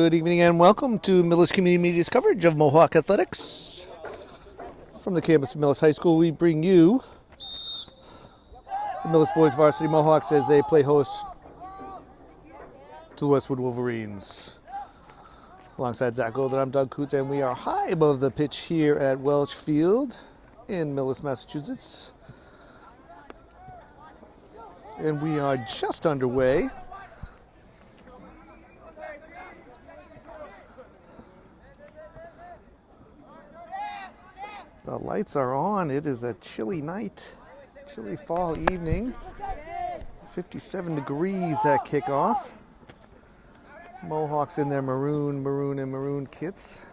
Good evening and welcome to Millis Community Media's coverage of Mohawk Athletics. From the campus of Millis High School, we bring you the Millis boys Varsity Mohawks as they play host to the Westwood Wolverines. Alongside Zach Golden, I'm Doug Coots, and we are high above the pitch here at Welch Field in Millis, Massachusetts. And we are just underway. The lights are on. It is a chilly night, chilly fall evening. 57 degrees at kickoff. Mohawks in their maroon kits,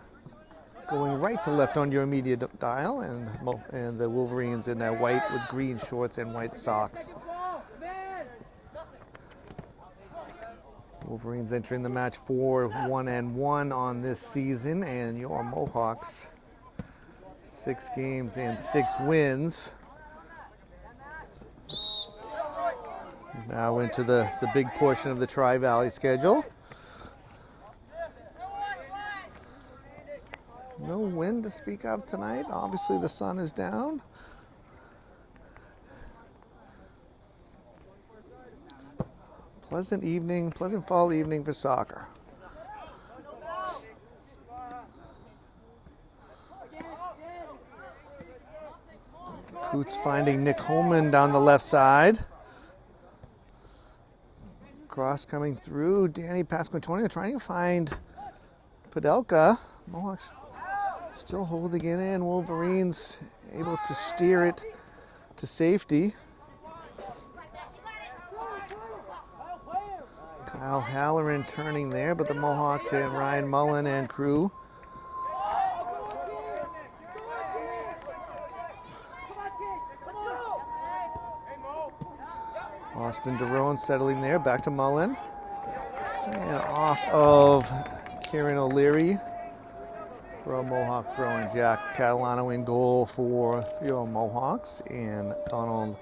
going right to left on your media dial, and the Wolverines in their white with green shorts and white socks. Wolverines entering the match 4-1-1 on this season, and your Mohawks 6 games and 6 wins. Now into the big portion of the Tri-Valley schedule. No wind to speak of tonight. Obviously the sun is down. Pleasant evening, pleasant fall evening for soccer. Coots finding Nick Holman down the left side. Cross coming through. Danny Pasquantonio trying to find Padelka. Mohawks still holding it in. Wolverines able to steer it to safety. Kyle Halloran turning there, but the Mohawks and Ryan Mullen and crew Austin DeRone settling there, back to Mullen. And off of Kieran O'Leary for a Mohawk throw, and Jack Catalano in goal for your Mohawks, and Donald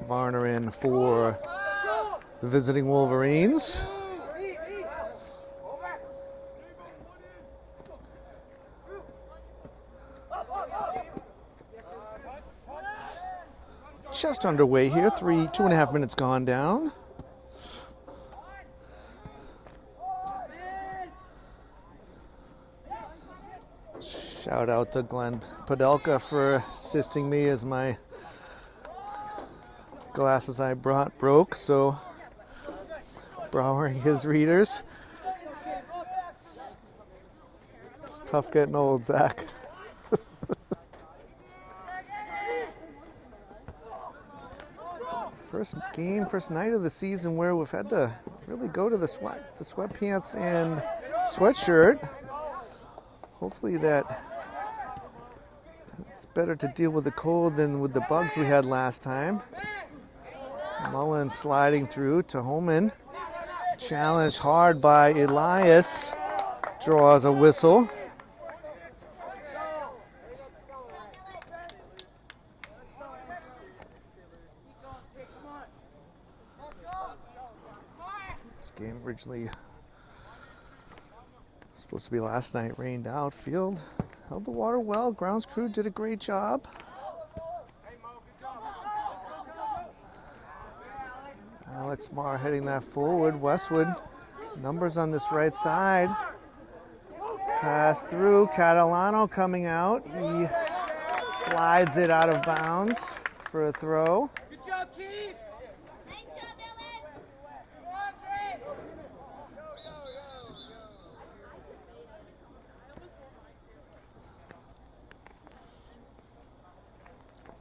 Varner in for the visiting Wolverines. Just underway here, 2.5 minutes gone down. Shout out to Glenn Padelka for assisting me as my glasses I brought broke, so borrowing his readers. It's tough getting old, Zach. First night of the season where we've had to really go to the sweatpants and sweatshirt. Hopefully it's better to deal with the cold than with the bugs we had last time. Mullen sliding through to Holman. Challenged hard by Elias. Draws a whistle. This game originally supposed to be last night, rained out. Field held the water well. Grounds crew did a great job. Alex Marr heading that forward. Westwood, numbers on this right side. Pass through. Catalano coming out. He slides it out of bounds for a throw. Good job, Keith. Nice job,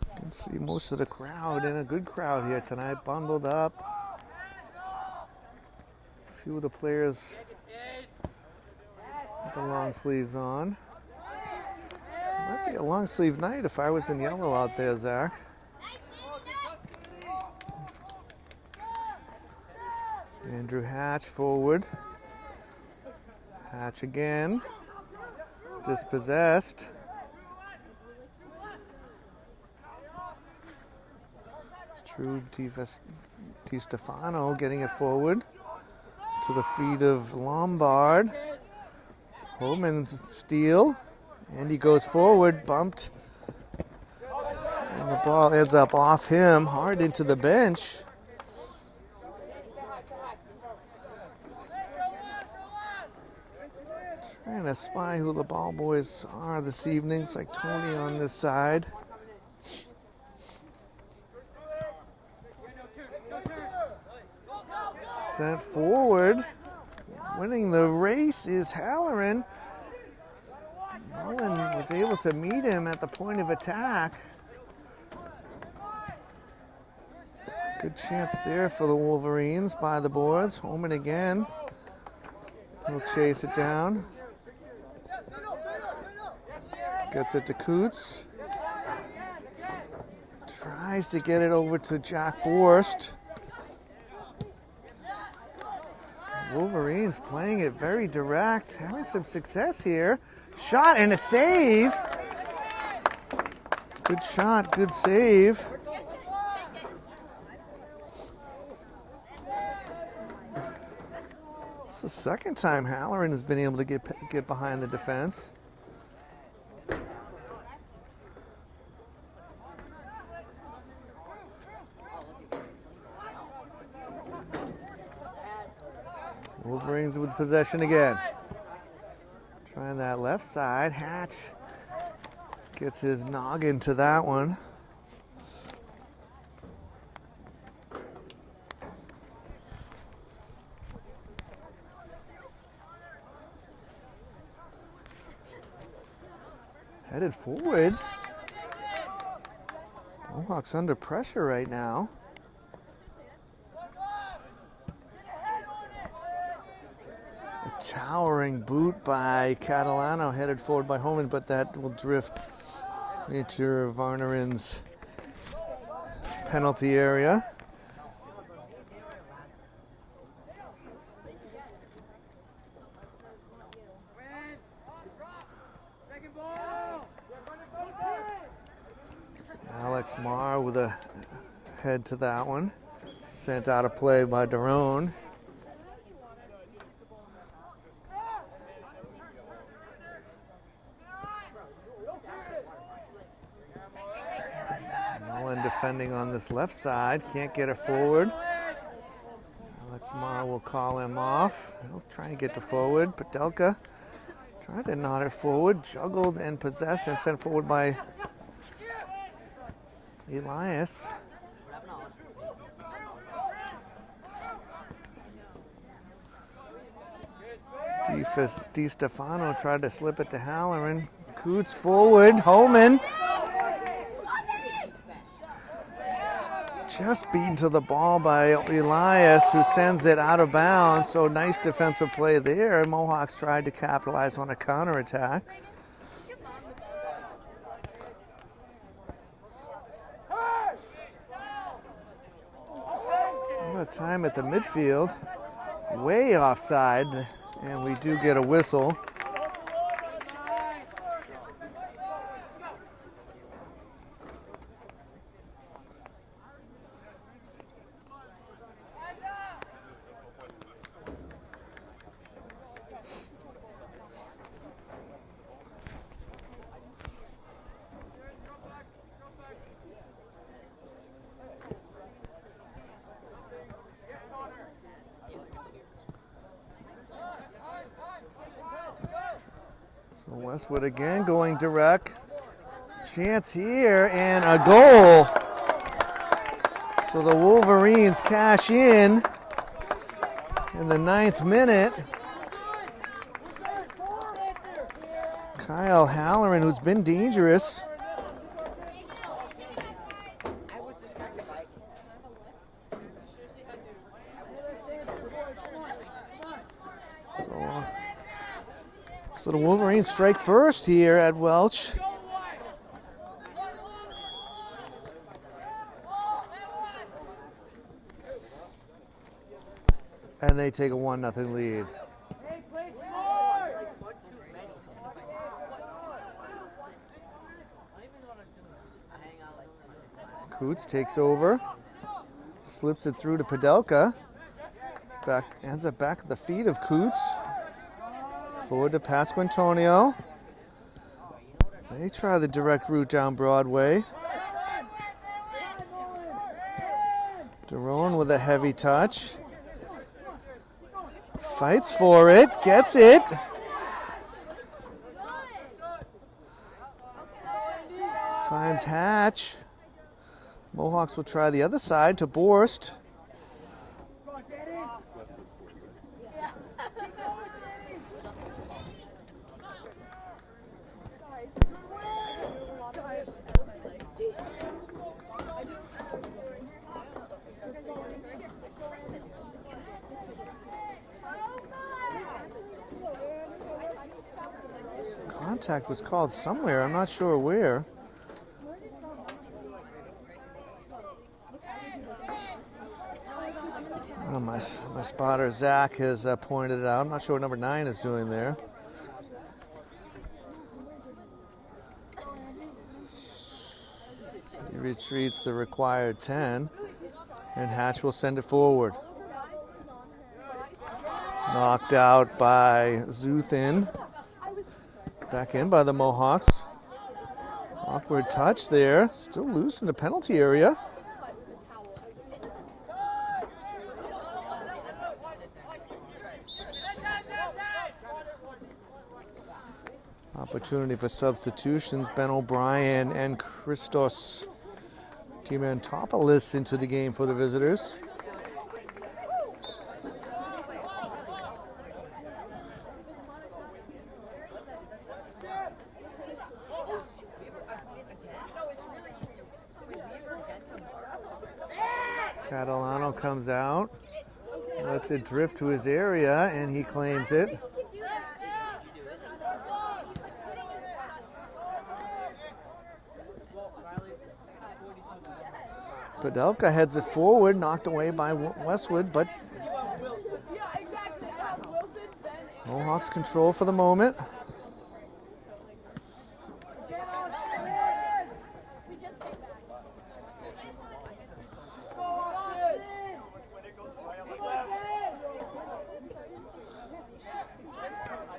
You can see most of the crowd, and a good crowd here tonight, bundled up. A few of the players with the long sleeves on. Might be a long sleeve night if I was in yellow out there, Zach. Andrew Hatch forward. Hatch again. Dispossessed. It's true. Di Stefano getting it forward to the feet of Lombard. Holman steal, and he goes forward, bumped, and the ball ends up off him, hard into the bench. Trying to spy who the ball boys are this evening. It's like Tony on this side. Sent forward. Winning the race is Halloran. Mullen was able to meet him at the point of attack. Good chance there for the Wolverines by the boards. Holman again. He'll chase it down. Gets it to Coots. Tries to get it over to Jack Borst. Wolverines playing it very direct, having some success here. Shot and a save. Good shot, good save. It's the second time Halloran has been able to get behind the defense. Wolverines with possession again. Trying that left side. Hatch gets his noggin to that one. Headed forward. Mohawks under pressure right now. A towering boot by Catalano, headed forward by Holman, but that will drift into Varnerin's penalty area. Alex Marr with a head to that one. Sent out of play by Daron. Mullen defending on this left side. Can't get it forward. Alex Marr will call him off. He'll try and get to forward. Padelka tried to knot it forward. Juggled and possessed and sent forward by Elias. Di Stefano tried to slip it to Halloran. Coots forward. Holman. Just beaten to the ball by Elias, who sends it out of bounds. So nice defensive play there. Mohawks tried to capitalize on a counterattack. Time at the midfield, way offside, and we do get a whistle. So Westwood again going direct. Chance here and a goal. So the Wolverines cash in the 9th minute. Kyle Halloran, who's been dangerous. So the Wolverines strike first here at Welch. And they take a 1-0 lead. Coots takes over, slips it through to Padelka. Ends up back at the feet of Coots. Forward to Pasquantonio. They try the direct route down Broadway. Daron with a heavy touch. Fights for it, gets it. Finds Hatch. Mohawks will try the other side to Borst. Contact was called somewhere, I'm not sure where. Oh, my spotter Zach has pointed it out. I'm not sure what number 9 is doing there. He retreats the required 10, and Hatch will send it forward. Knocked out by Zuthin. Back in by the Mohawks. Awkward touch there. Still loose in the penalty area. Opportunity for substitutions. Ben O'Brien and Christos Timantopoulos into the game for the visitors. Catalano comes out, lets it drift to his area, and he claims it. Padelka heads it forward, knocked away by Westwood, but Mohawks control for the moment.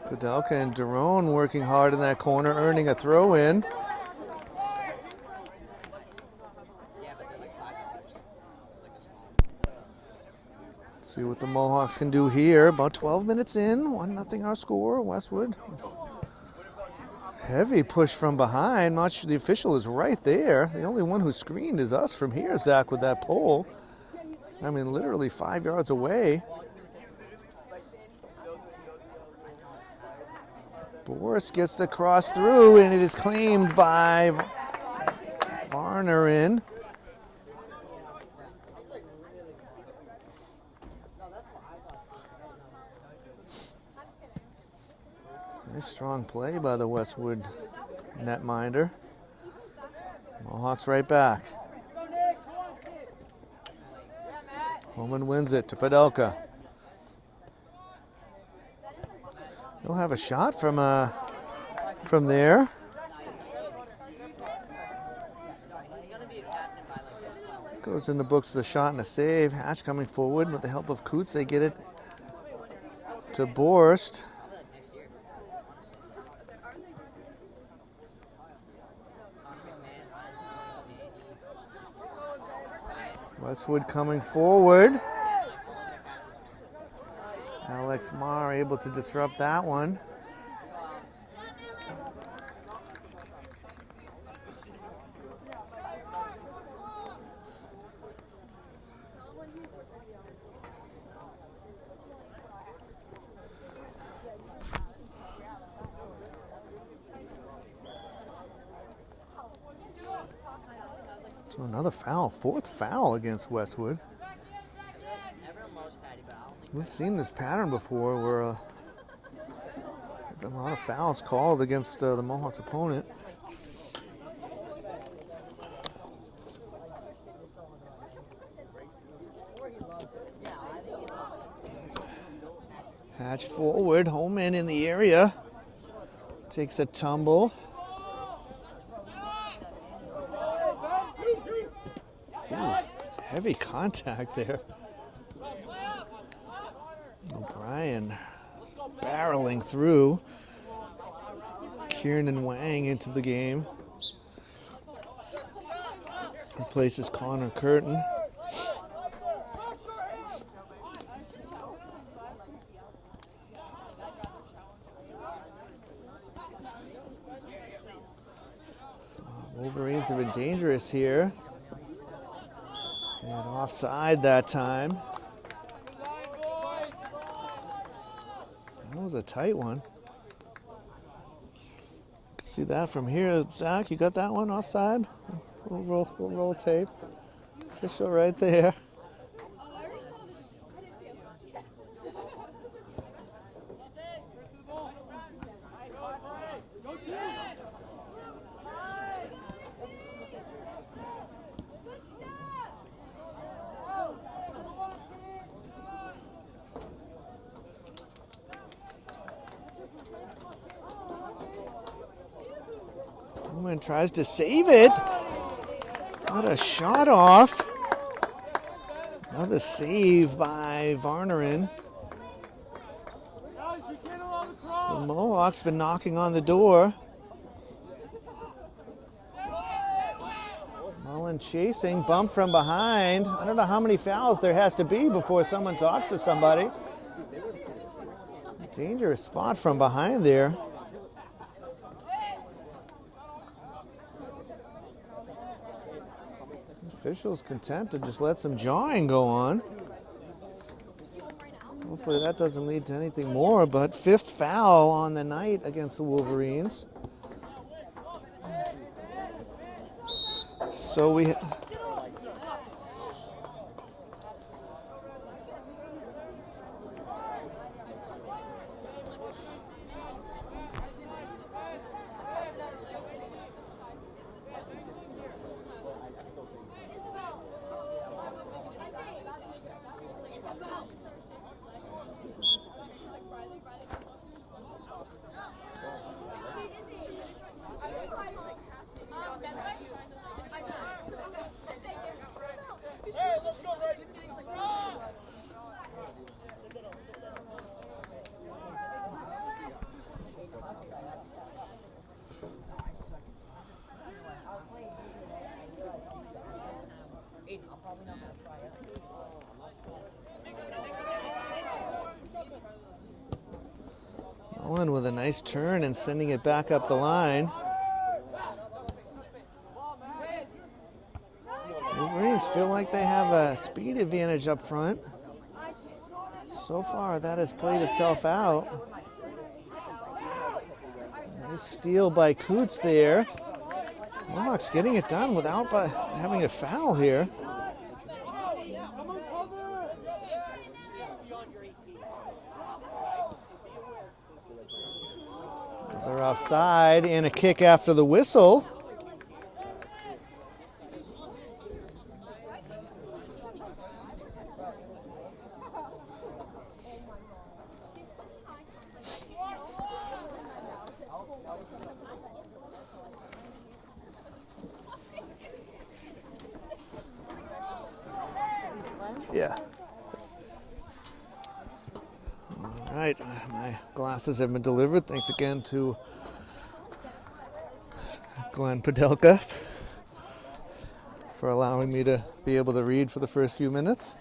Padelka and Daron working hard in that corner, earning a throw-in. Let's see what the Mohawks can do here. About 12 minutes in, 1-0 our score, Westwood. Heavy push from behind. Not sure the official is right there. The only one who screened is us from here, Zach, with that pole. I mean, literally 5 yards away. Boris gets the cross through, and it is claimed by Varnerin. Nice strong play by the Westwood netminder. Mohawks right back. Holman wins it to Padelka. He'll have a shot from there. Goes in the books as a shot and a save. Hatch coming forward with the help of Coots. They get it to Borst. Westwood coming forward. Alex Marr able to disrupt that one. So another foul, 4th foul against Westwood. We've seen this pattern before where a lot of fouls called against the Mohawks opponent. Hatch forward, Holman in the area. Takes a tumble. Ooh, heavy contact there. O'Brien barreling through. Kieran Wang into the game. Replaces Connor Curtin. Wolverines have been dangerous here. And offside that time. That was a tight one. See that from here, Zach? You got that one offside? We'll roll tape. Official right there. Bowman tries to save it. Got a shot off. Another save by Varnerin. The Mohawks been knocking on the door. Mullen chasing, bump from behind. I don't know how many fouls there has to be before someone talks to somebody. Dangerous spot from behind there. Officials content to just let some jawing go on. Hopefully that doesn't lead to anything more, but fifth foul on the night against the Wolverines. So we... Mullen with a nice turn and sending it back up the line. Wolverines feel like they have a speed advantage up front. So far, that has played itself out. Nice steal by Coots there. Mohawks getting it done without having a foul here. They're offside and a kick after the whistle. Yeah. All right, my glasses have been delivered. Thanks again to Glenn Podelka for allowing me to be able to read for the first few minutes.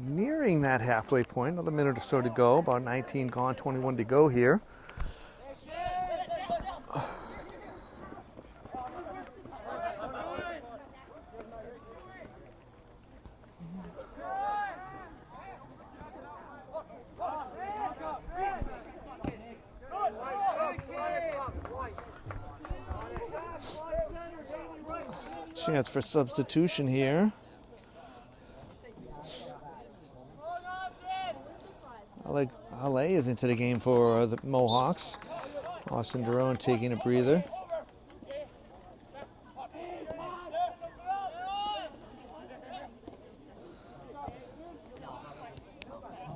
Nearing that halfway point, another minute or so to go, about 19 gone, 21 to go here. Chance for substitution here. Ale is into the game for the Mohawks. Austin Derone taking a breather.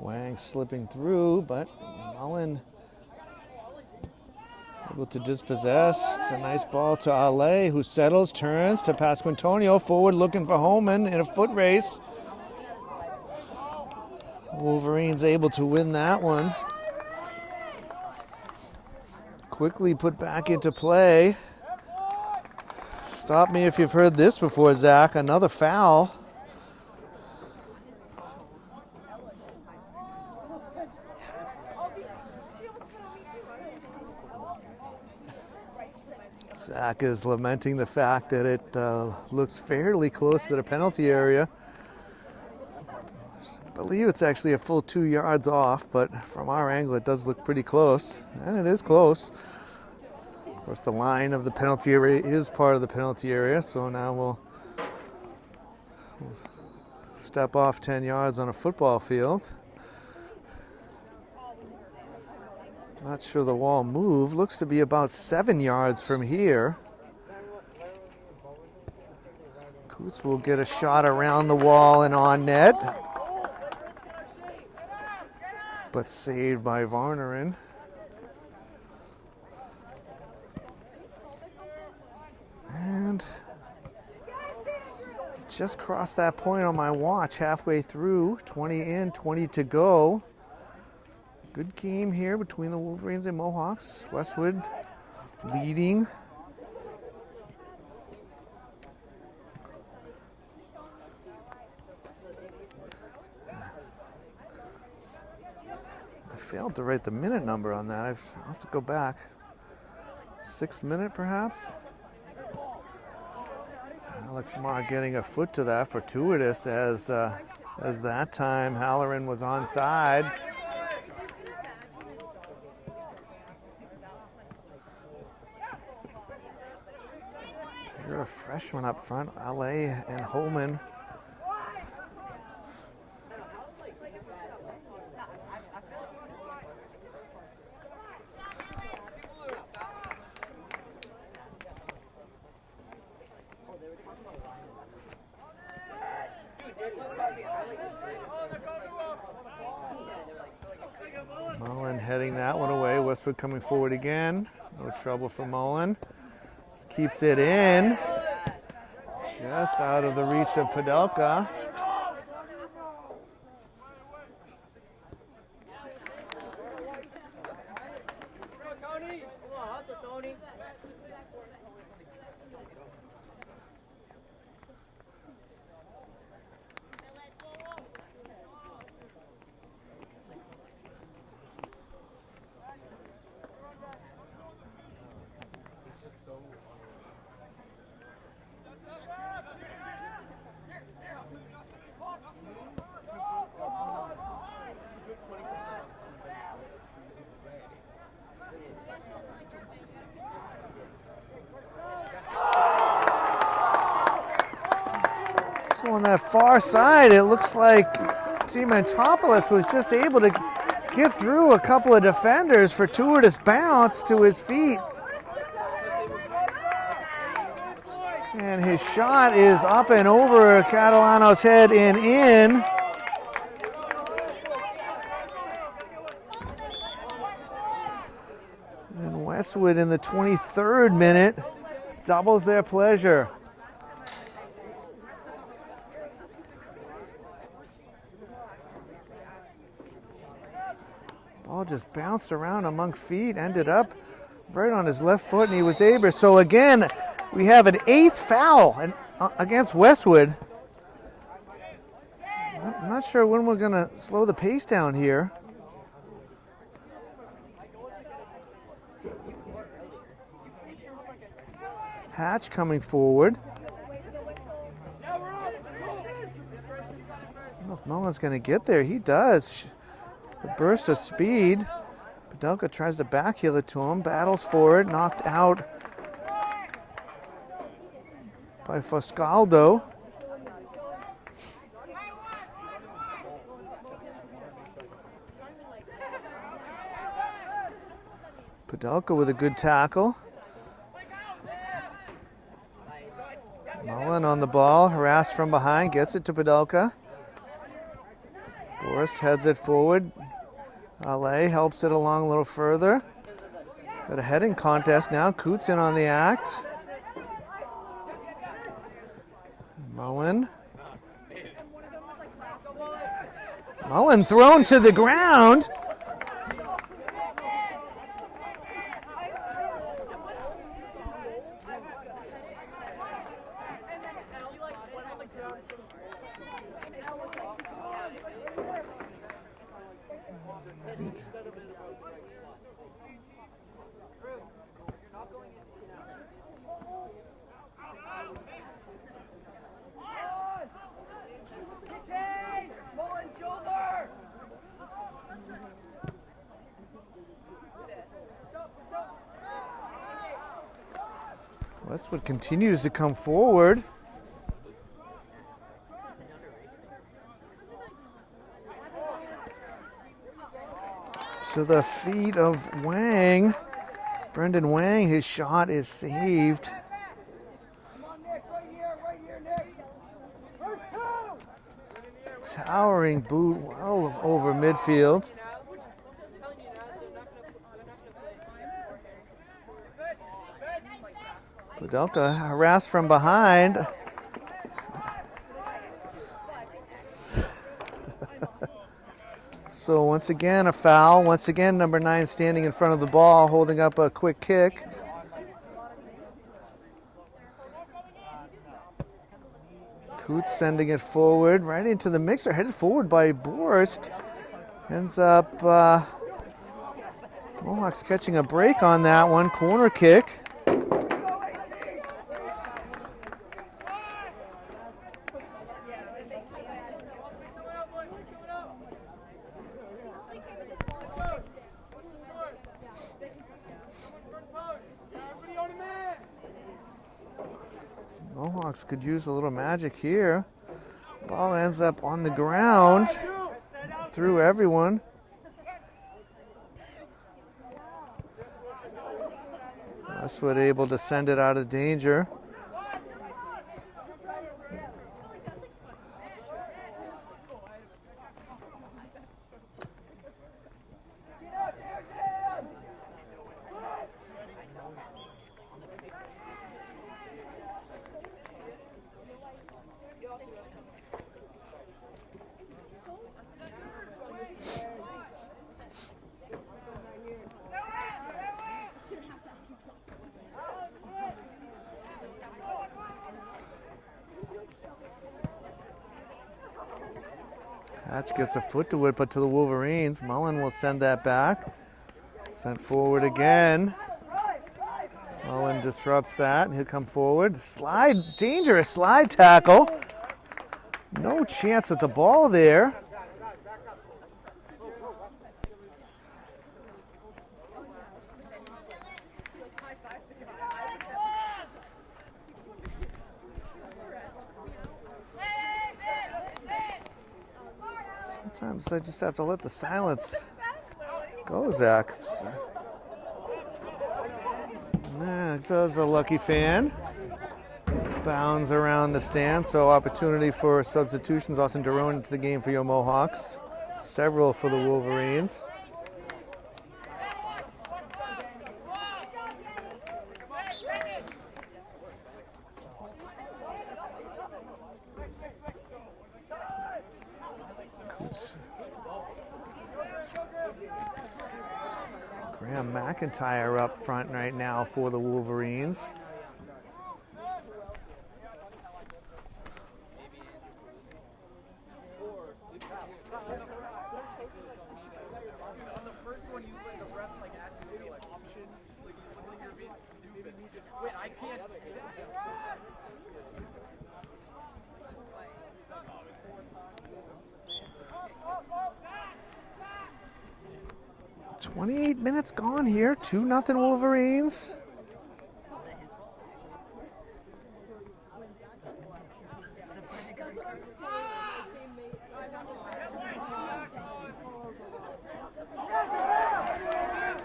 Wang slipping through, but Mullen Able to dispossess. It's a nice ball to Ale, who settles, turns to Pasquantonio. Forward looking for Holman in a foot race. Wolverines able to win that one. Quickly put back into play. Stop me if you've heard this before, Zach. Another foul. Zach is lamenting the fact that it looks fairly close to the penalty area. I believe it's actually a full 2 yards off, but from our angle it does look pretty close, and it is close. Of course, the line of the penalty area is part of the penalty area, so now we'll step off 10 yards on a football field. Not sure the wall moved. Looks to be about 7 yards from here. Coots will get a shot around the wall and on net, but saved by Varnerin. And just crossed that point on my watch halfway through. 20 in, 20 to go. Good game here between the Wolverines and Mohawks. Westwood leading. I failed to write the minute number on that. I'll have to go back. 6th minute, perhaps? Alex Marr getting a foot to that, fortuitous, as that time Halloran was onside. You're a freshman up front, LA and Holman. Mullen heading that one away. Westwood coming forward again. No trouble for Mullen. Just keeps it in. Just out of the reach of Padelka. So on that far side, it looks like Timantopoulos was just able to get through a couple of defenders. Fortuitous bounce to his feet. And his shot is up and over Catalano's head and in. And Westwood in the 23rd minute doubles their pleasure. Ball just bounced around among feet, ended up right on his left foot, and he was able. So again, we have an 8th foul against Westwood. I'm not sure when we're going to slow the pace down here. Hatch coming forward. I don't know if Mullen's going to get there. He does. The burst of speed. Padelka tries to backheel it to him. Battles for it. Knocked out by Foscaldo. Padelka with a good tackle. Mullen on the ball, harassed from behind, gets it to Padelka. Boris heads it forward. Ale helps it along a little further. Got a heading contest now. Coots in on the act. Mullen. Mullen thrown to the ground. Westwood continues to come forward. To the feet of Wang. Brendan Wang, his shot is saved. Towering boot well over midfield. Kudelka harassed from behind. So once again a foul. Once again number 9 standing in front of the ball, holding up a quick kick. Coots sending it forward, right into the mixer, headed forward by Borst. Ends up Mohawks catching a break on that one, corner kick. Mohawks could use a little magic here. Ball ends up on the ground through everyone. Westwood able to send it out of danger. Hatch gets a foot to it, but to the Wolverines. Mullen will send that back. Sent forward again. Mullen disrupts that. He'll come forward. Slide, dangerous slide tackle. No chance at the ball there. Sometimes I just have to let the silence go, Zach. There's a lucky fan. Bounds around the stand, so opportunity for substitutions. Austin Derone into the game for your Mohawks. Several for the Wolverines. Graham McIntyre up front right now for the Wolverines. Wait, I can't. 28 minutes gone here. 2-0 Wolverines.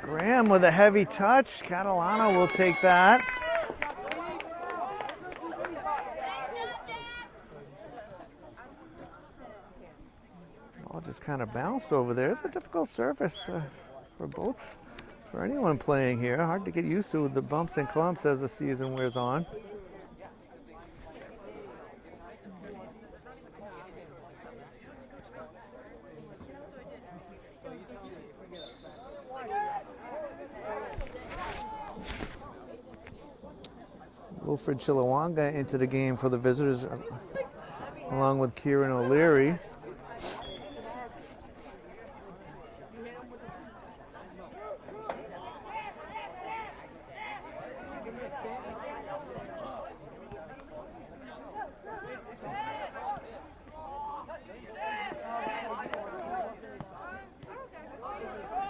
Graham with a heavy touch. Catalano will take that. Ball just kind of bounced over there. It's a difficult surface for for anyone playing here. Hard to get used to the bumps and clumps as the season wears on. Wilfred Chilawanga into the game for the visitors, along with Kieran O'Leary.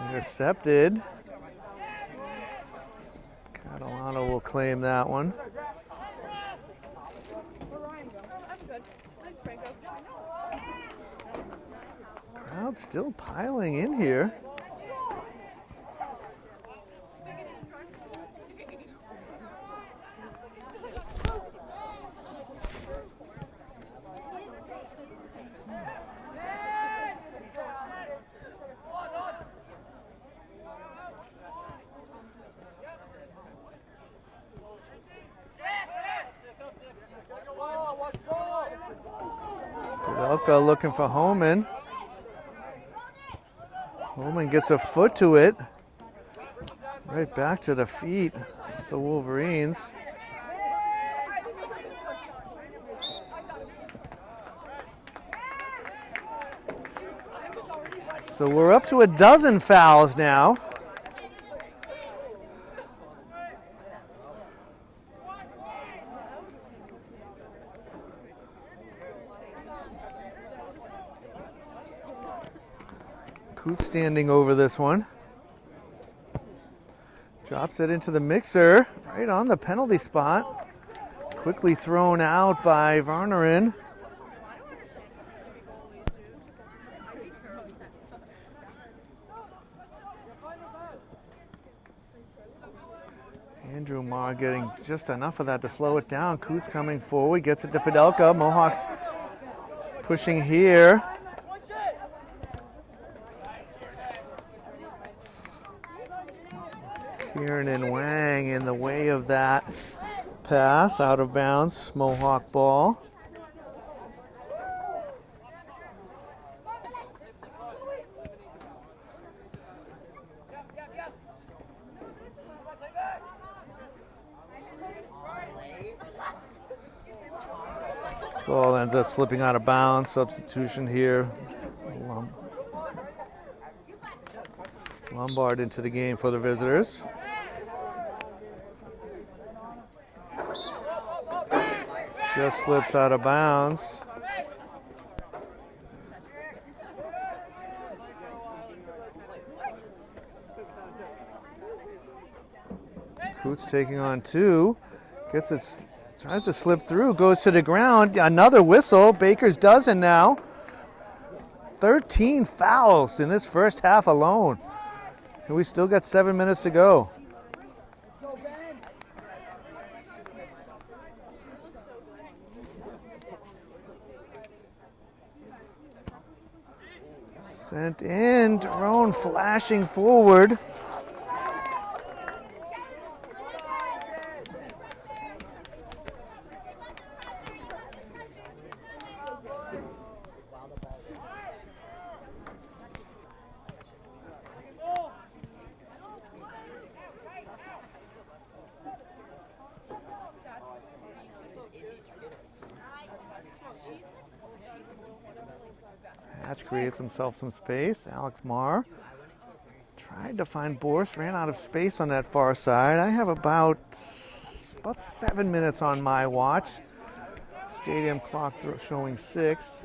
Intercepted. Catalano will claim that one. Crowd still piling in here. Kudelka looking for Homan. Homan gets a foot to it. Right back to the feet of the Wolverines. So we're up to a dozen fouls now. Coots standing over this one. Drops it into the mixer, right on the penalty spot. Quickly thrown out by Varnerin. Andrew Marr getting just enough of that to slow it down. Coots coming forward, gets it to Kudelka. Mohawks pushing here. Kieran and Wang in the way of that pass, out of bounds, Mohawk ball. Ball ends up slipping out of bounds. Substitution here. Lombard into the game for the visitors. Just slips out of bounds. Coots taking on two. Gets it, tries to slip through, goes to the ground. Another whistle. Baker's dozen now. 13 fouls in this first half alone. And we still got 7 minutes to go. Sent in, Drone flashing forward. Hatch creates himself some space. Alex Marr tried to find Borst, ran out of space on that far side. I have about 7 minutes on my watch. Stadium clock showing 6.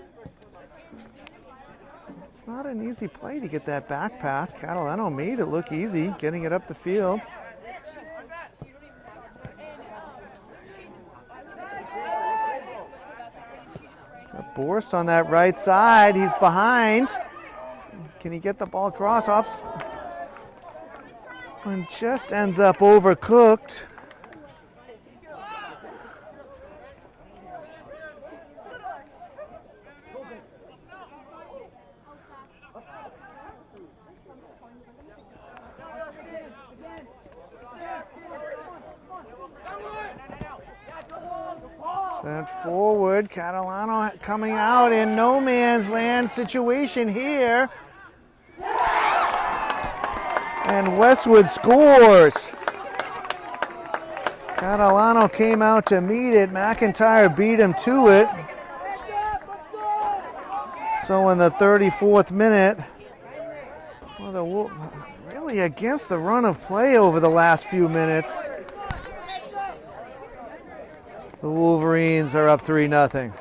It's not an easy play to get that back pass. Catalano made it look easy, getting it up the field. Borst on that right side. He's behind. Can he get the ball across? And just ends up overcooked. Sent forward, Catalano coming out in no man's land situation here. And Westwood scores. Catalano came out to meet it. McIntyre beat him to it. So in the 34th minute, well, really against the run of play over the last few minutes. The Wolverines are up 3-0.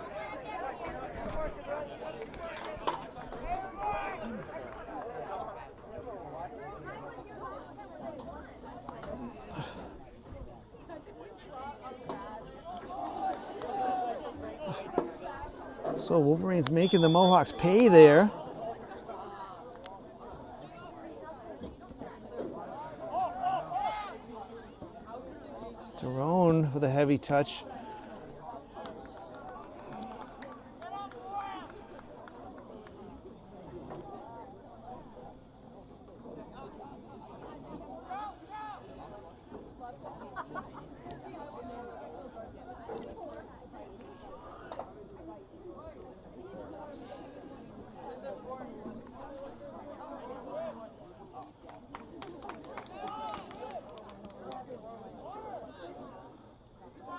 So Wolverines making the Mohawks pay there. Tyrone with a heavy touch.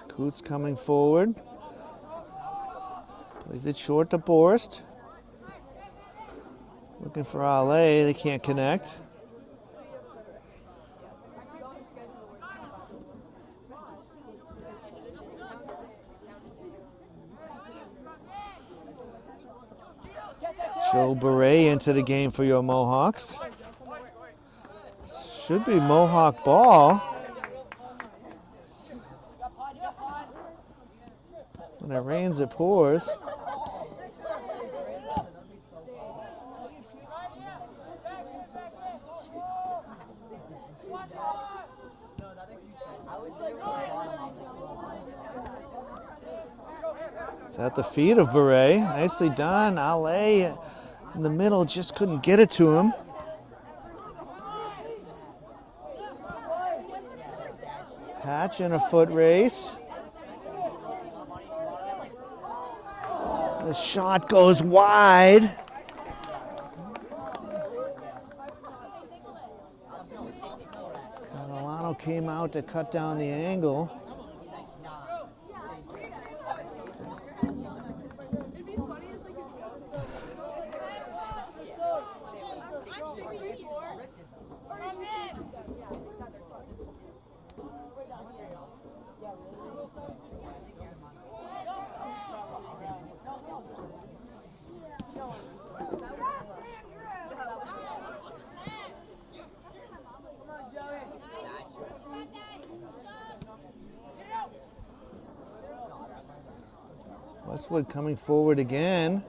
Coots coming forward. Plays it short to Borst. Looking for Ale, they can't connect. Joe Beret into the game for your Mohawks. Should be Mohawk ball. When it rains, it pours. It's at the feet of Beret. Nicely done. Ale in the middle just couldn't get it to him. Hatch in a foot race. The shot goes wide. Catalano came out to cut down the angle. Westwood coming forward again.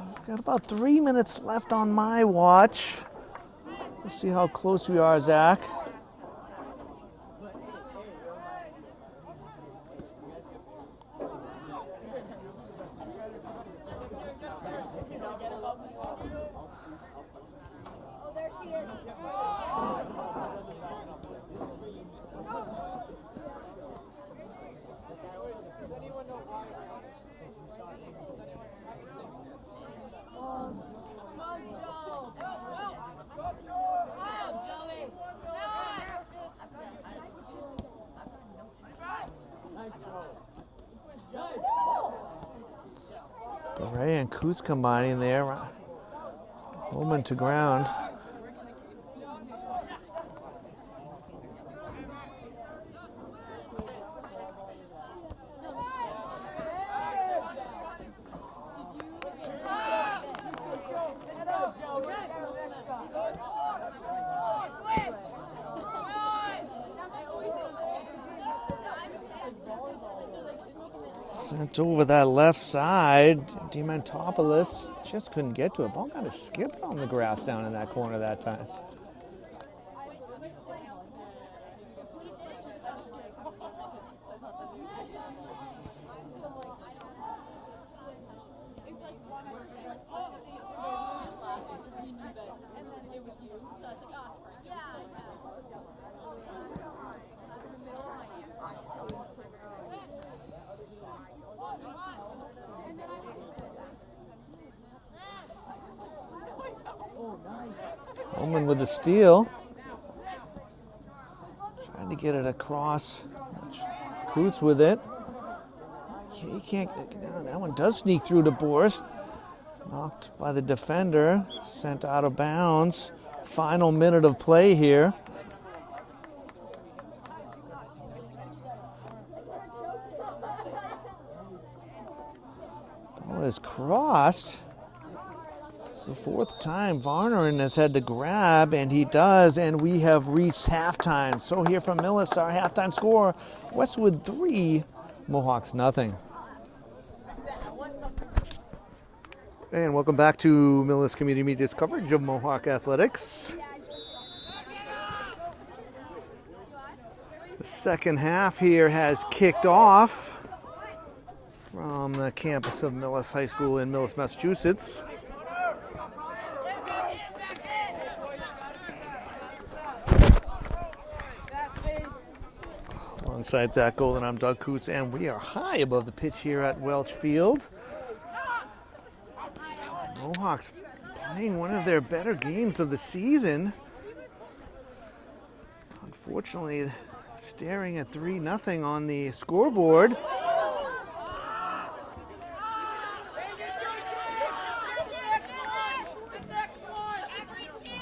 I've got about 3 minutes left on my watch. We'll see how close we are, Zach. Beret and Coos combining there. Holman to ground. Sent over that left side. Diamantopoulos just couldn't get to it. Ball kind of skipped on the grass down in that corner that time. Holman with the steal. Trying to get it across. Coots with it. He can't. That one does sneak through to Borst. Knocked by the defender. Sent out of bounds. Final minute of play here. Ball is crossed. It's the fourth time Varneren has had to grab, and he does, and we have reached halftime. So here from Millis, our halftime score, Westwood 3, Mohawks nothing. And welcome back to Millis Community Media's coverage of Mohawk Athletics. The second half here has kicked off from the campus of Millis High School in Millis, Massachusetts. Alongside Zach Golden, I'm Doug Coots, and we are high above the pitch here at Welch Field. Mohawks playing one of their better games of the season. Unfortunately, staring at 3-0 on the scoreboard.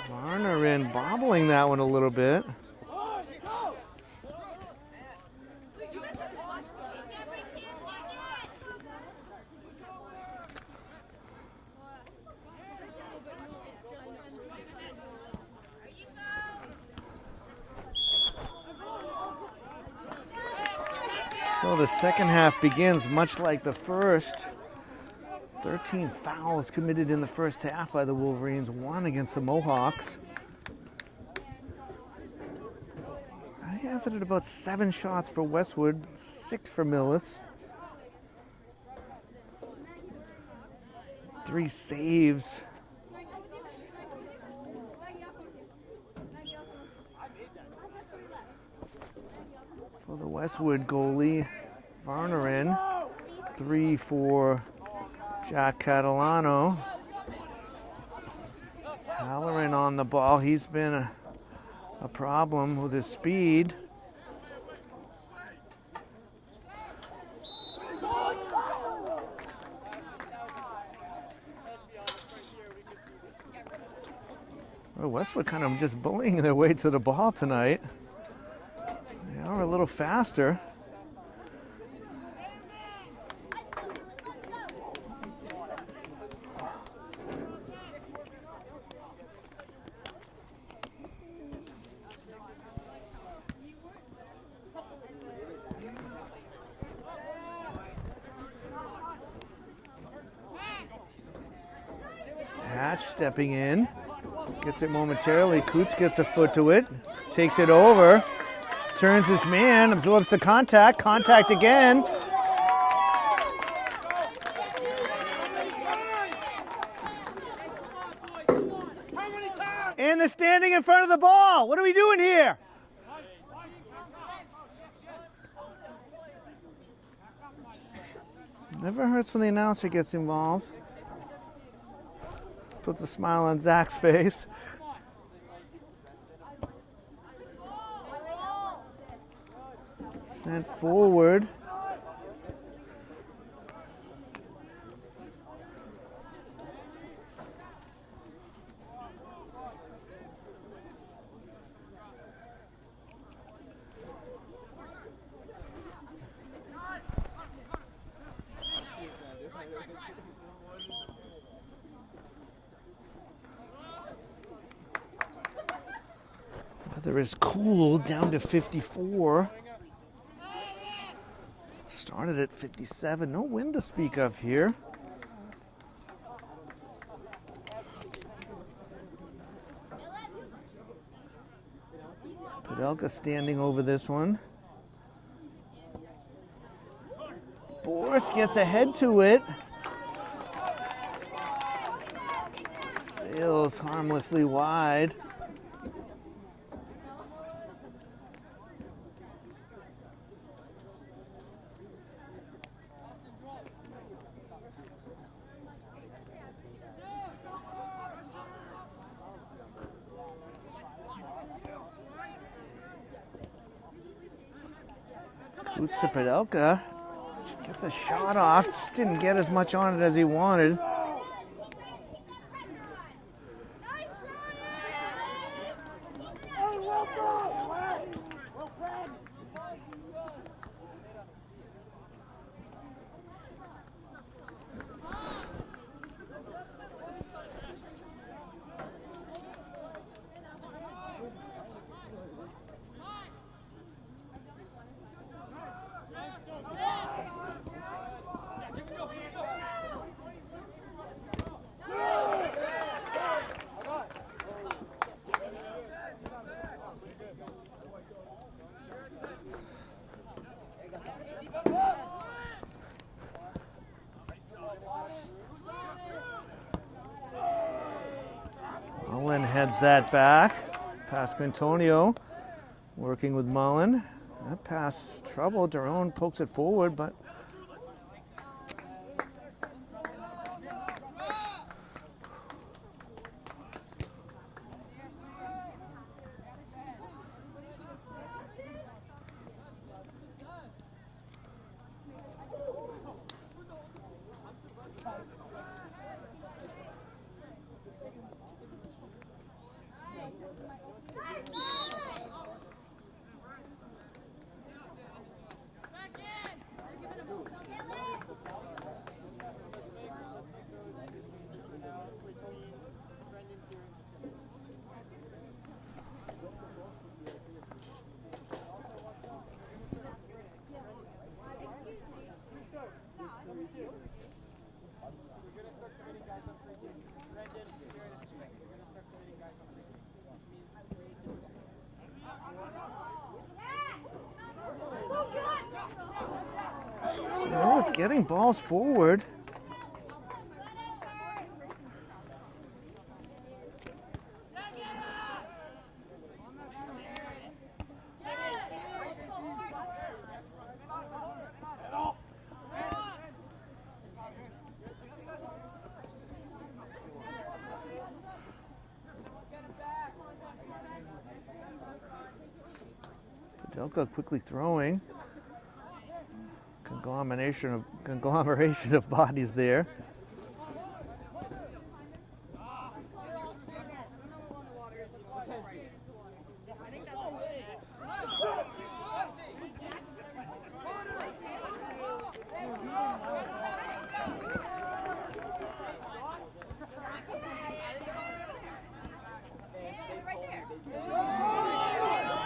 Varneren bobbling that one a little bit. So the second half begins much like the first. 13 fouls committed in the first half by the Wolverines, 1 against the Mohawks. I have it at about 7 shots for Westwood, 6 for Millis. 3 saves. For the Westwood goalie, Varneren. 3 for Jack Catalano. Halloran on the ball. He's been a problem with his speed. Well, Westwood kind of just bullying their way to the ball tonight. They are a little faster. Hatch stepping in, gets it momentarily. Coots gets a foot to it, takes it over, turns his man, absorbs the contact, contact again. And they're standing in front of the ball. What are we doing here? Never hurts when the announcer gets involved. Puts a smile on Zach's face. Sent forward. Weather is cool, down to 54. Started at 57. No wind to speak of here. Pedelka standing over this one. Boris gets ahead to it. Sails harmlessly wide. Boots to Pedelka. Gets a shot off. Just didn't get as much on it as he wanted. Mullen heads that back. Past Quintonio. Working with Mullen. That pass trouble. Daron pokes it forward, but Millis getting balls forward. Pedelka quickly throwing. Conglomeration of bodies there.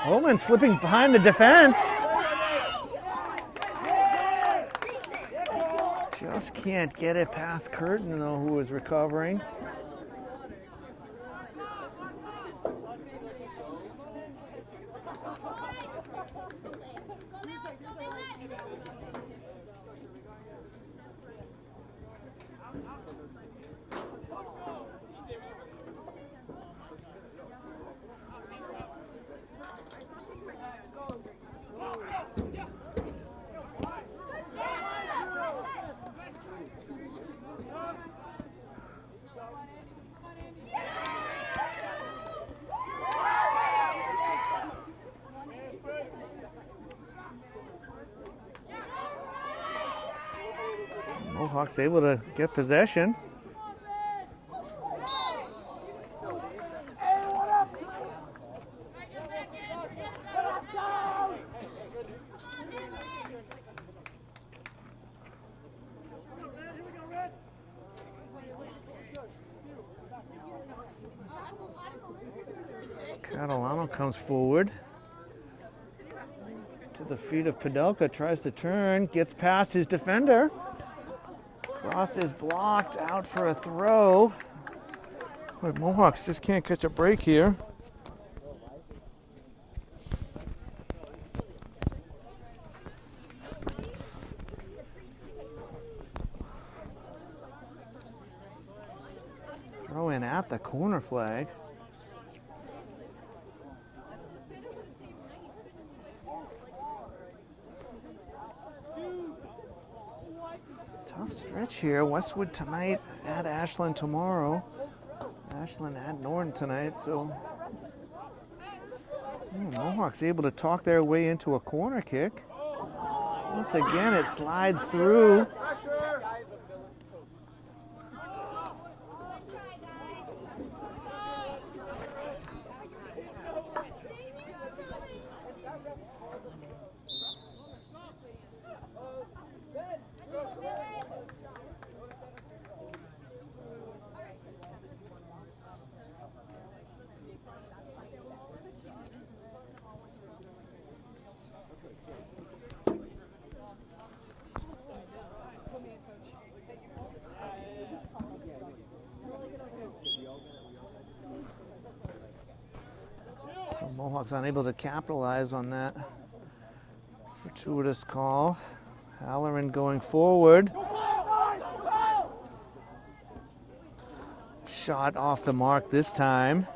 Holman slipping behind the defense. Just can't get it past Curtin, though, who is recovering. Mohawks able to get possession. Catalano comes forward to the feet of Padelka, tries to turn, gets past his defender. Cross is blocked, out for a throw. Boy, Mohawks just can't catch a break here. Throw in at the corner flag. Tough stretch here. Westwood tonight, at Ashland tomorrow. Ashland at Norton tonight, so Mohawks able to talk their way into a corner kick. Once again, it slides through. So Mohawks unable to capitalize on that fortuitous call. Halloran going forward. Shot off the mark this time.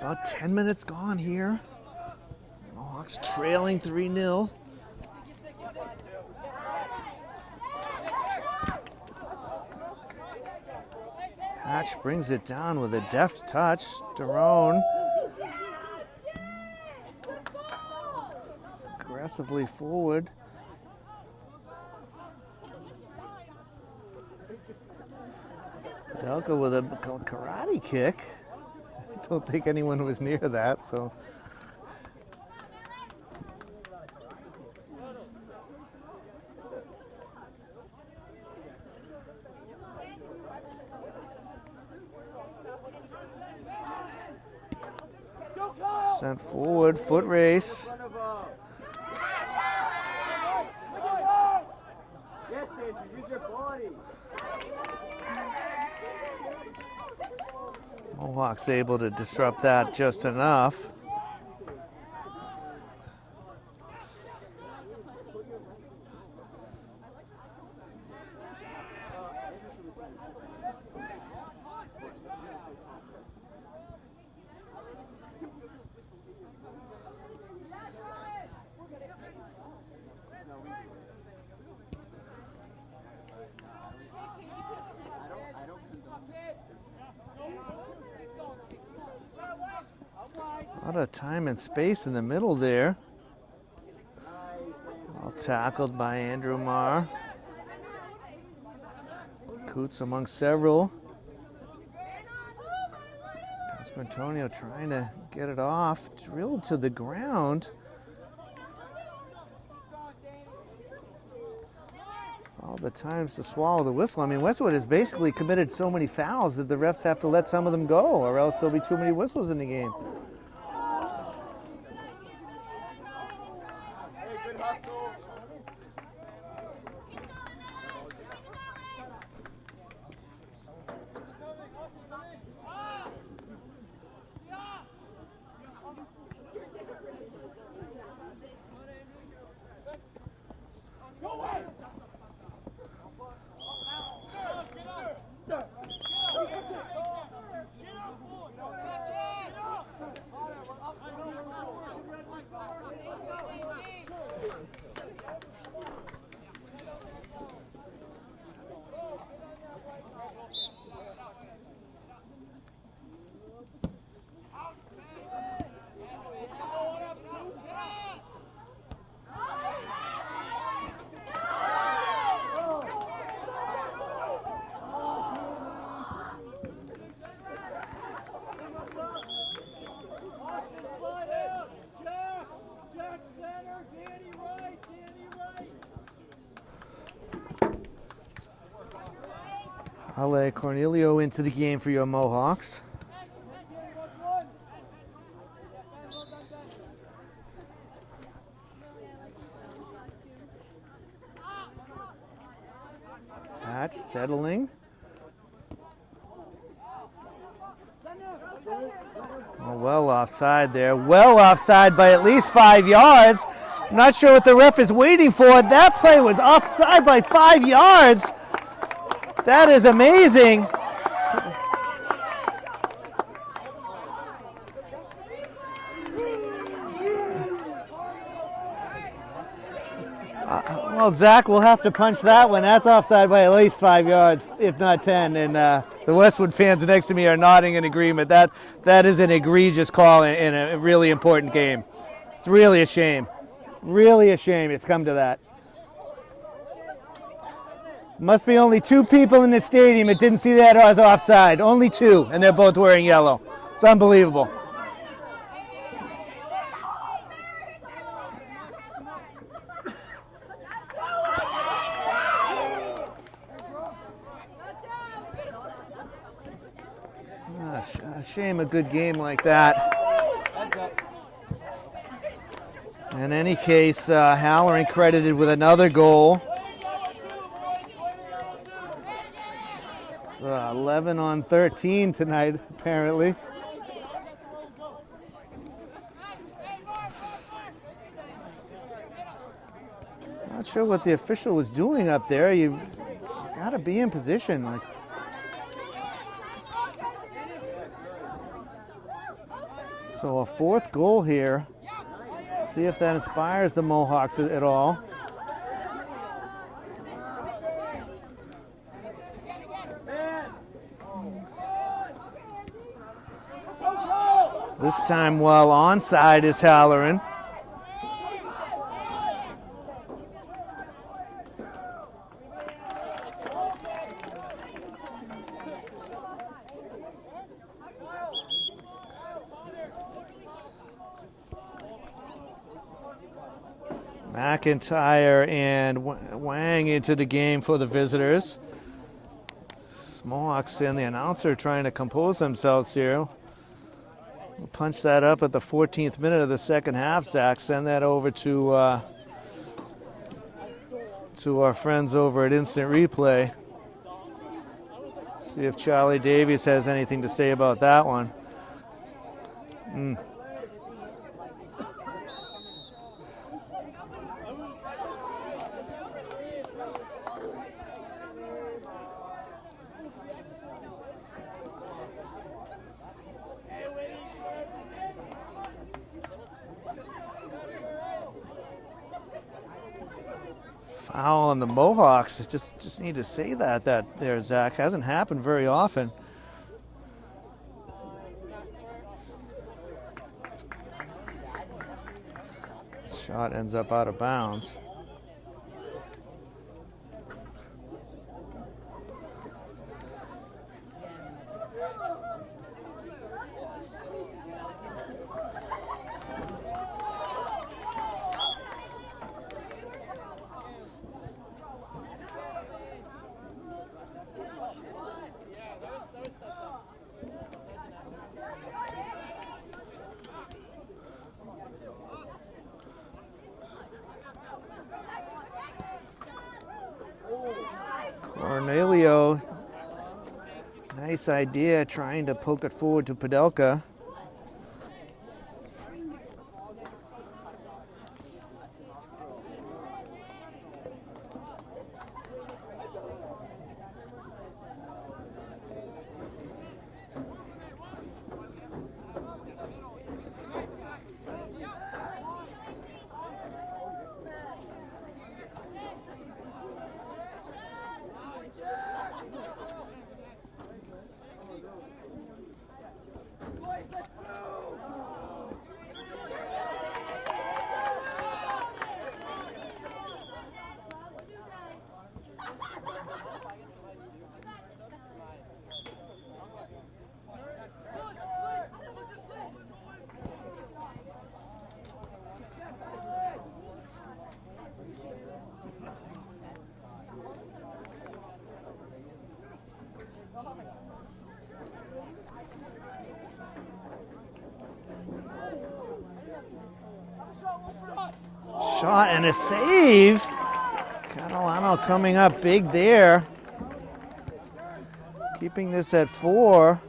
About 10 minutes gone here. Mohawks trailing 3-0. Hatch brings it down with a deft touch. Derone aggressively forward. Padelka with a karate kick. I don't think anyone was near that, so. Sent forward, foot race. Mohawks able to disrupt that just enough. A lot of time and space in the middle there. All tackled by Andrew Marr. Coots among several. Pasquantonio trying to get it off. Drilled to the ground. All the times to swallow the whistle. I mean, Westwood has basically committed so many fouls that the refs have to let some of them go, or else there'll be too many whistles in the game. Ale Cornelio into the game for your Mohawks. Hatch settling. Oh, well offside there. Well offside by at least 5 yards. I'm not sure what the ref is waiting for. That play was offside by 5 yards. That is amazing. Well, Zach will have to punch that one. That's offside by at least 5 yards, if not 10. And the Westwood fans next to me are nodding in agreement. That is an egregious call in a really important game. It's really a shame. Really a shame it's come to that. Must be only 2 people in the stadium that didn't see that as offside. Only 2, and they're both wearing yellow. It's unbelievable. A shame a good game like that. In any case, Halloran credited with another goal. It's 11 on 13 tonight, apparently. Not sure what the official was doing up there. You got to be in position. Like, so a 4th goal here. Let's see if that inspires the Mohawks at all. This time while onside is Halloran. McIntyre and Wang into the game for the visitors. Mohawks and the announcer trying to compose themselves here. We'll punch that up at the 14th minute of the second half, Zach. Send that over to our friends over at Instant Replay. See if Charlie Davies has anything to say about that one. Foul on the Mohawks. Just need to say that there, Zach. Hasn't happened very often. Shot ends up out of bounds. Cornelio, nice idea, trying to poke it forward to Padelka. shot and a save. Catalano coming up big there. Keeping this at 4.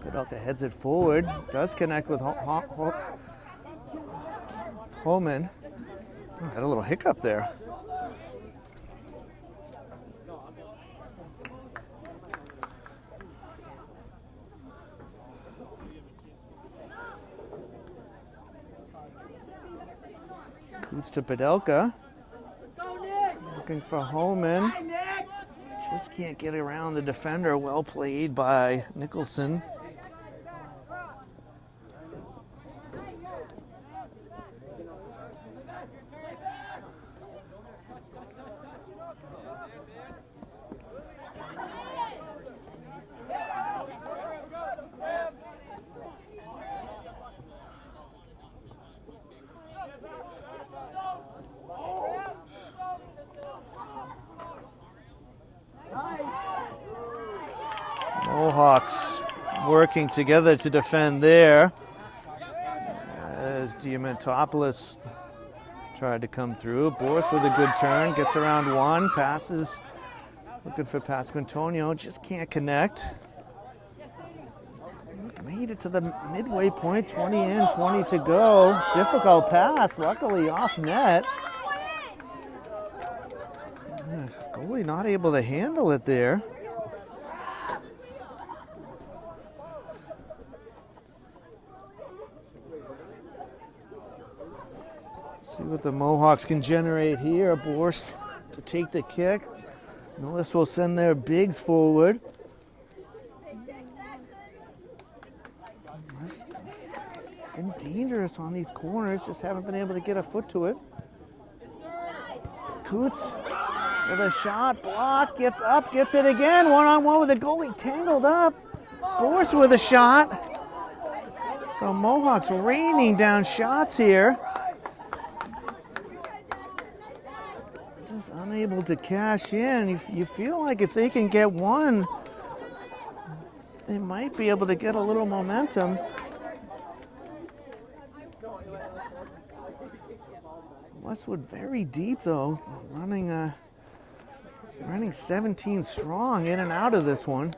Pedalka heads it forward. Does connect with Holman. Oh, had a little hiccup there. Boots to Pedelka. Looking for Holman. Just can't get around the defender. Well played by Nicholson. Mohawks working together to defend there. As Diamantopoulos tried to come through. Boris with a good turn, gets around 1, passes, looking for Pasquantonio, just can't connect. Made it to the midway point, 20 in, 20 to go. Difficult pass, luckily off net. Goalie not able to handle it there. See what the Mohawks can generate here. Borst to take the kick. Millis will send their bigs forward. Been dangerous on these corners, just haven't been able to get a foot to it. Coots with a shot, block, gets up, gets it again. One-on-one with the goalie tangled up. Borst with a shot. So Mohawks raining down shots here. Just unable to cash in. You feel like if they can get one, they might be able to get a little momentum. Westwood very deep though, running 17 strong in and out of this one.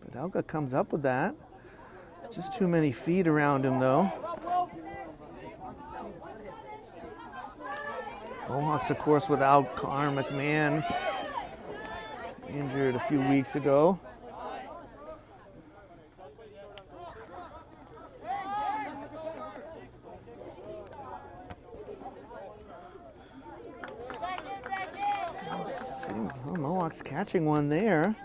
Pedelka comes up with that. Just too many feet around him though. Mohawks, of course, without Connor McMahon, injured a few weeks ago. Well, Mohawks catching one there.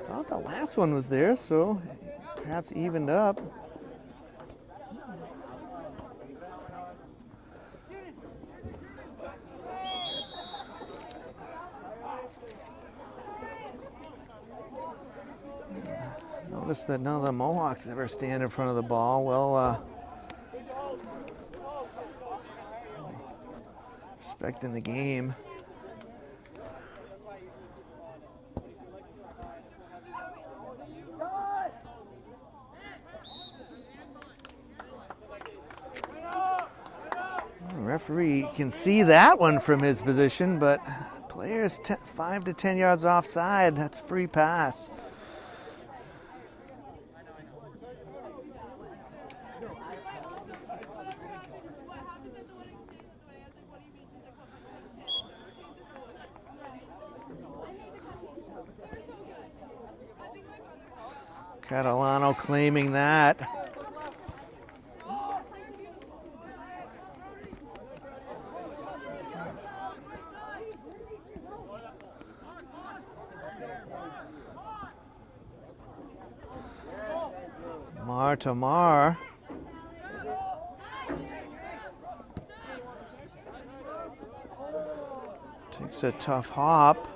Thought the last one was there, so perhaps evened up. Notice that none of the Mohawks ever stand in front of the ball. Well, respecting the game. The referee can see that one from his position, but players 5 to 10 yards offside. That's free pass. Catalano claiming that. Mar to Mar. Takes a tough hop.